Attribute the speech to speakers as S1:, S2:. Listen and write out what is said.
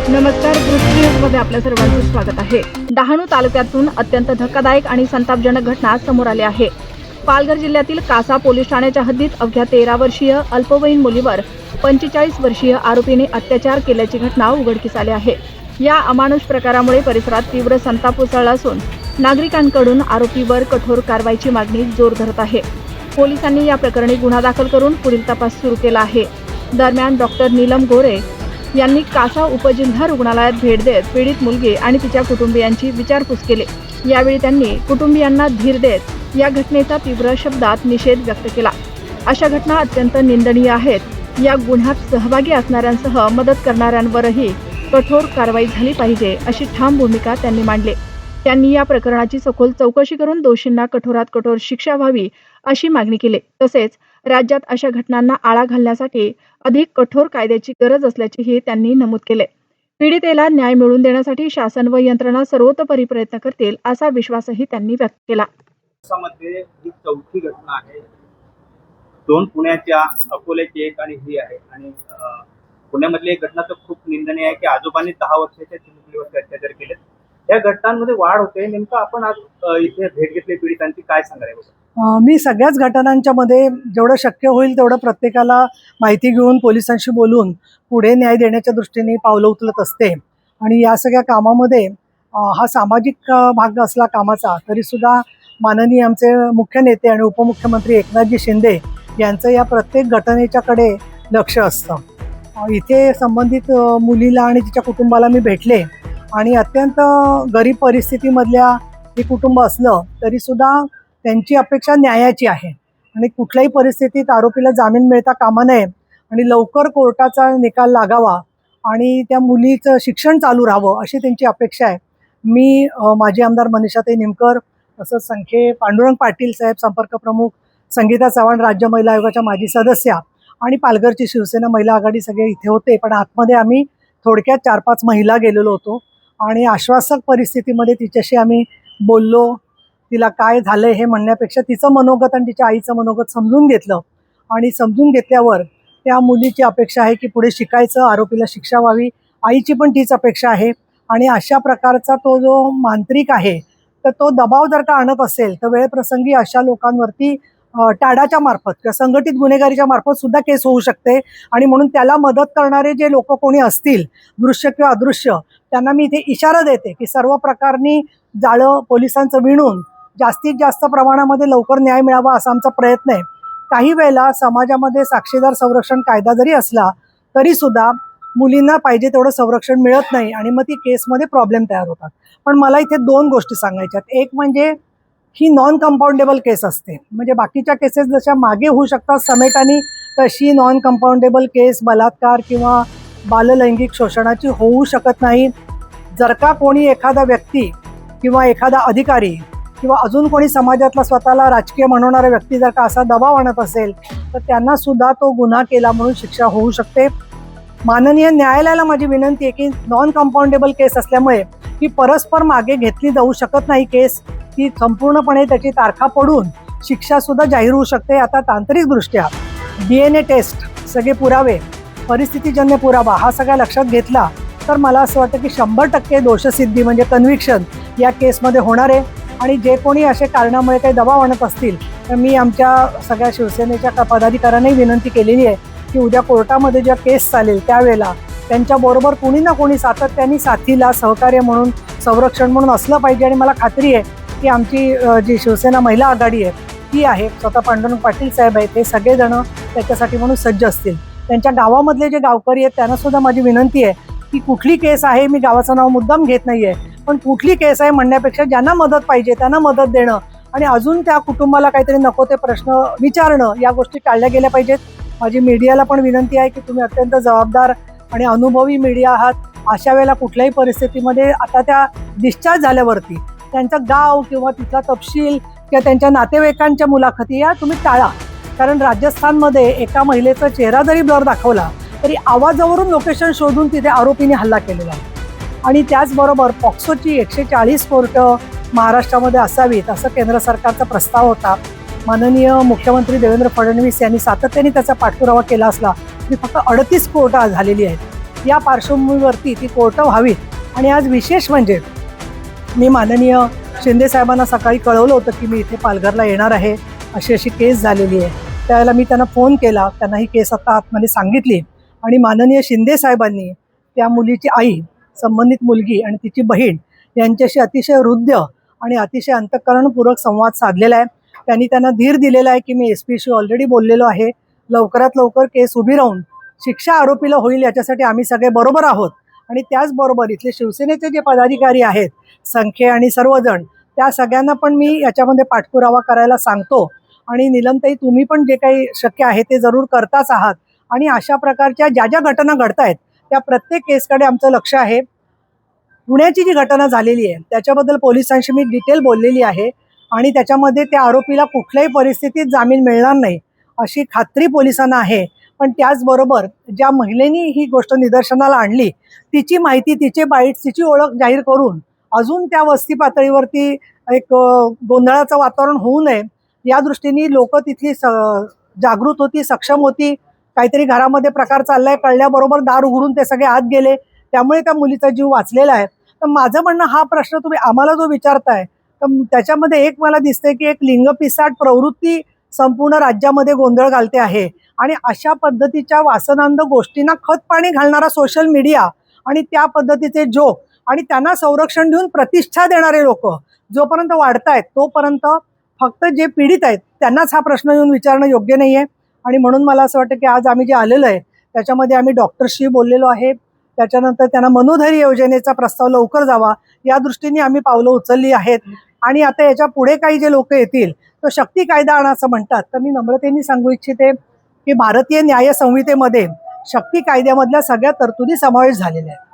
S1: नमस्कार, दृष्टी न्यूजमध्ये आपल्या सर्वांचं स्वागत आहे। डहाणू तालुक्यातून अत्यंत धक्कादायक आणि संतापजनक घटना समोर आली आहे। पालघर जिल्ह्यातील कासा पोलीस ठाण्याच्या हद्दीत अवघ्या 13 वर्षीय अल्पवयीन मुलीवर 45 वर्षीय आरोपीने अत्याचार केल्याची घटना उघडकीस आली आहे। या अमानुष प्रकारामुळे परिसरात तीव्र संताप उसळला असून नागरिकांकडून आरोपीवर कठोर कारवाईची मागणी जोर धरत आहे। पोलिसांनी या प्रकरणी गुन्हा दाखल करून पुढील तपास सुरू केला आहे। दरम्यान डॉक्टर नीलम गोरे यांनी कासा उपजिल्हा रुग्णालयात भेट देत पीडित मुलगी आणि तिच्या कुटुंबियांची विचारपूस केली। यावेळी त्यांनी कुटुंबियांना धीर देत या घटनेचा तीव्र शब्दात निषेध व्यक्त केला। अशा घटना अत्यंत निंदनीय आहेत। या गुन्ह्यात सहभागी असणाऱ्यांसह मदत करणाऱ्यांवरही कठोर कारवाई झाली पाहिजे अशी ठाम भूमिका त्यांनी मांडली। त्यांनी या प्रकरणाची सखोल चौकशी करून दोषींना कठोरात कठोर शिक्षा व्हावी अशी मागणी केली। तसेच राज्यात अशा घटनांना आळा घालण्यासाठी अधिक कठोर कायद्याची गरज असल्याचेही त्यांनी नमूद केले। पीडितेला न्याय मिळवून देण्यासाठी शासन व यंत्रणा सर्वतोपरी प्रयत्न करतील असा विश्वासही त्यांनी व्यक्त केला।
S2: मध्ये ही चौथी घटना आहे। दोन पुण्याच्या, अकोल्याची एक आणि ही आहे। आणि पुण्यामधली एक घटना तर खूप निंदनीय आहे की आजोबांनी 10 वर्षाच्या मुलीवर अत्याचार केले। या घटनांमध्ये वाढ होते। नेमकं आपण आज इथे भेट घेतली पीडितांची, काय सांगाल?
S3: मी सगळ्याच घटनांच्या मध्ये जेवढं शक्य होईल तेवढं प्रत्येकाला माहिती घेऊन पोलिसांशी बोलून पुढे न्याय देण्याच्या दृष्टीने पावलं उचलत असते। आणि या सगळ्या कामामध्ये हा सामाजिक भाग असला कामाचा, तरीसुद्धा माननीय आमचे मुख्य नेते आणि उपमुख्यमंत्री एकनाथजी शिंदे यांचं या प्रत्येक घटनेच्याकडे लक्ष असतं। इथे संबंधित मुलीला आणि तिच्या कुटुंबाला मी भेटले आणि अत्यंत गरीब परिस्थितीमधल्या हे कुटुंब असलं तरीसुद्धा त्यांची अपेक्षा न्यायाची आहे आणि कुठल्याही परिस्थितीत आरोपीला जामीन मिळता कामा नये आणि लवकर कोर्टाचा निकाल लागावा आणि त्या मुलीचं शिक्षण चालू राहावं अशी त्यांची अपेक्षा आहे। मी माजी आमदार मनीषाताई निमकर, तसंच संखे पांडुरंग पाटील साहेब संपर्क प्रमुख, संगीता चव्हाण राज्य महिला आयोगाच्या माजी सदस्या आणि पालघरची शिवसेना महिला आघाडी सगळे इथे होते। पण आतमध्ये आम्ही थोडक्यात 4-5 महिला गेलेलो होतो आणि आश्वासक परिस्थितीमध्ये तिच्याशी आम्ही बोललो। तिला काय झालंय हे म्हणण्यापेक्षा तिचं मनोगत आणि तिच्या आईचं मनोगत समजून घेतलं आणि समजून घेतल्यावर त्या मुलीची अपेक्षा आहे की पुढे शिकायचं, आरोपीला शिक्षा व्हावी, आईची पण तीच अपेक्षा आहे। आणि अशा प्रकारचा तो जो मांत्रिक आहे तर तो दबाव जर का आणत असेल तर वेळप्रसंगी अशा लोकांवरती टाडाच्या मार्फत किंवा संघटित गुन्हेगारीच्या मार्फत सुद्धा केस होऊ शकते। आणि म्हणून त्याला मदत करणारे जे लोक कोणी असतील, दृश्य किंवा अदृश्य, त्यांना मी इथे इशारा देते की सर्व प्रकारनी जाळं पोलिसांचं विणून जास्तीत जास्त प्रमाणामध्ये लवकर न्याय मिळावा असा आमचा प्रयत्न आहे। काही वेळेला समाजामध्ये साक्षीदार संरक्षण कायदा जरी असला तरीसुद्धा मुलींना पाहिजे तेवढं संरक्षण मिळत नाही आणि मग ती केसमध्ये प्रॉब्लेम तयार होतात। पण मला इथे 2 गोष्टी सांगायच्यात। एक म्हणजे ही नॉन कंपाऊंडेबल केस असते, म्हणजे बाकीच्या केसेस जशा मागे होऊ शकतात समेटाने, तशी नॉन कंपाऊंडेबल केस बलात्कार किंवा बाललैंगिक शोषणाची होऊ शकत नाही। जर का कोणी एखादा व्यक्ती किंवा एखादा अधिकारी किंवा अजून कोणी समाजातला स्वतःला राजकीय म्हणवणारा व्यक्ती जर का असा दबाव आणत असेल तर त्यांना सुद्धा तो गुन्हा केला म्हणून शिक्षा होऊ शकते। माननीय न्यायालयाला माझी विनंती आहे की नॉन कंपाऊंडेबल केस असल्यामुळे ही परस्पर मागे घेतली जाऊ शकत नाही केस, ती संपूर्णपणे त्याची तारखा पडून शिक्षा सुद्धा जाहीर होऊ शकते। आता तांत्रिकदृष्ट्या DNA टेस्ट, सगळे पुरावे, परिस्थितीजन्य पुरावा हा सगळा लक्षात घेतला तर मला असं वाटतं की 100% दोषसिद्धी म्हणजे कन्व्हिक्शन या केसमध्ये होणार आहे। आणि जे कोणी असे कारणामुळे काही दबाव आणत असतील तर मी आमच्या सगळ्या शिवसेनेच्या पदाधिकाऱ्यांनाही विनंती केलेली आहे की उद्या कोर्टामध्ये ज्या केस चालेल त्यावेळेला त्यांच्याबरोबर कोणी ना कोणी सातत्याने साथीला सहकार्य म्हणून, संरक्षण म्हणून असलं पाहिजे। आणि मला खात्री आहे की आमची जी शिवसेना महिला आघाडी आहे ती आहे, स्वतः पांडुरंग पाटील साहेब आहेत, हे सगळेजण त्याच्यासाठी म्हणून सज्ज असतील। त्यांच्या गावामधले जे गावकरी आहेत त्यांनासुद्धा माझी विनंती आहे की कुठली केस आहे, मी गावाचं नाव मुद्दाम घेत नाही आहे, पण कुठली केस आहे म्हणण्यापेक्षा ज्यांना मदत पाहिजे त्यांना मदत देणं आणि अजून त्या कुटुंबाला काहीतरी नको ते प्रश्न विचारणं या गोष्टी टाळल्या गेल्या पाहिजेत। माझी मीडियाला पण विनंती आहे की तुम्ही अत्यंत जबाबदार आणि अनुभवी मीडिया आहात। अशा वेळेला कुठल्याही परिस्थितीमध्ये आता त्या डिस्चार्ज झाल्यावरती त्यांचं गाव किंवा तिथला तपशील किंवा त्यांच्या नातेवाईकांच्या मुलाखती या तुम्ही टाळा। कारण राजस्थानमध्ये एका महिलेचा चेहरा जरी ब्लर दाखवला तरी आवाजावरून लोकेशन शोधून तिथे आरोपीने हल्ला केलेला आहे। आणि त्याचबरोबर पॉक्सोची 140 कोर्टं महाराष्ट्रामध्ये असावीत असं केंद्र सरकारचा प्रस्ताव होता। माननीय मुख्यमंत्री देवेंद्र फडणवीस यांनी सातत्याने त्याचा पाठपुरावा केला असला तरी फक्त 38 कोर्ट झालेली आहेत। या पार्श्वभूमीवरती ती कोर्ट व्हावीत. आणि आज विशेष म्हणजे मी माननीय शिंदे साहेबांना सकाळी कळवलं होतं की मी इथे पालघरला येणार आहे, अशी अशी केस झालेली आहे. त्यावेळेला मी त्यांना फोन केला, त्यांना ही केस आता आतमध्ये सांगितली आणि माननीय शिंदे साहेबांनी त्या मुलीची आई, संबंधित मुलगी आणि तिची बहीण यांच्याशी अतिशय हृदय आणि अतिशय अंतःकरणपूर्वक संवाद साधलेला आहे. त्यांनी त्यांना धीर दिलेला आहे की मी SP-शी ऑलरेडी बोललेलो आहे, लवकरात लवकर केस उभी राहून शिक्षा आरोपीला होईल याच्यासाठी आम्ही सगळे बरोबर आहोत. आणि त्याचबरोबर इथले शिवसेनेचे जे पदाधिकारी आहेत, संखे आणि सर्वजण, त्या सगळ्यांना पण मी याच्यामध्ये पाठपुरावा करायला सांगतो. आणि नीलमताई, तुम्ही पण जे काही शक्य आहे ते जरूर करताच आहात. आणि अशा प्रकारच्या ज्या ज्या घटना घडत आहेत त्या प्रत्येक केसकडे आमचं लक्ष आहे. पुण्याची जी घटना झालेली आहे त्याच्याबद्दल पोलिसांशी मी डिटेल बोललेली आहे आणि त्याच्यामध्ये त्या आरोपीला कुठल्याही परिस्थितीत जामीन मिळणार नाही अशी खात्री पोलिसांना आहे. पण त्याचबरोबर ज्या महिलेनी ही गोष्ट निदर्शनाला आणली तिची माहिती, तिचे बाईट्स, तिची ओळख जाहीर करून अजून त्या वस्ती पातळीवरती एक गोंधळाचं वातावरण होऊ नये या दृष्टीने लोक तिथली जागृत होती, सक्षम होती. काहीतरी घरामध्ये प्रकार चाललाय कळल्याबरोबर दार उघडून ते सगळे आत गेले, त्यामुळे त्या मुलीचा जीव वाचलेला आहे. तर माझं म्हणणं, हा प्रश्न तुम्ही आम्हाला जो विचारताय तर त्याच्यामध्ये एक मला दिसतंय की एक लिंगपिसाट प्रवृत्ती संपूर्ण राज्यामध्ये गोंधळ घालते आहे. आणि अशा पद्धतीच्या वासनांध गोष्टींना खतपाणी घालणारा सोशल मीडिया आणि त्या पद्धतीचे जोक आणि त्यांना संरक्षण देऊन प्रतिष्ठा देणारे लोक जोपर्यंत वाढतायत तोपर्यंत फक्त जे पीडित आहेत त्यांनाच हा प्रश्न येऊन विचारणं योग्य नाही आहे. आणि म्हणून मला असं वाटतं की आज आम्ही जे आलेलो आहे त्याच्यामध्ये आम्ही डॉक्टरशी बोललेलो आहे. त्याच्यानंतर त्यांना मनोधैर्य योजनेचा प्रस्ताव लवकर जावा या दृष्टीने आम्ही पावलं उचलली आहेत. आणि आता याच्या पुढे काही जे लोक येतील तो शक्ती कायदा आणा असं म्हणतात, तर मी नम्रतेने सांगू इच्छिते की भारतीय न्याय संहितेमध्ये शक्ती कायद्यामधल्या सगळ्या तरतुदी समावेश झालेल्या आहेत.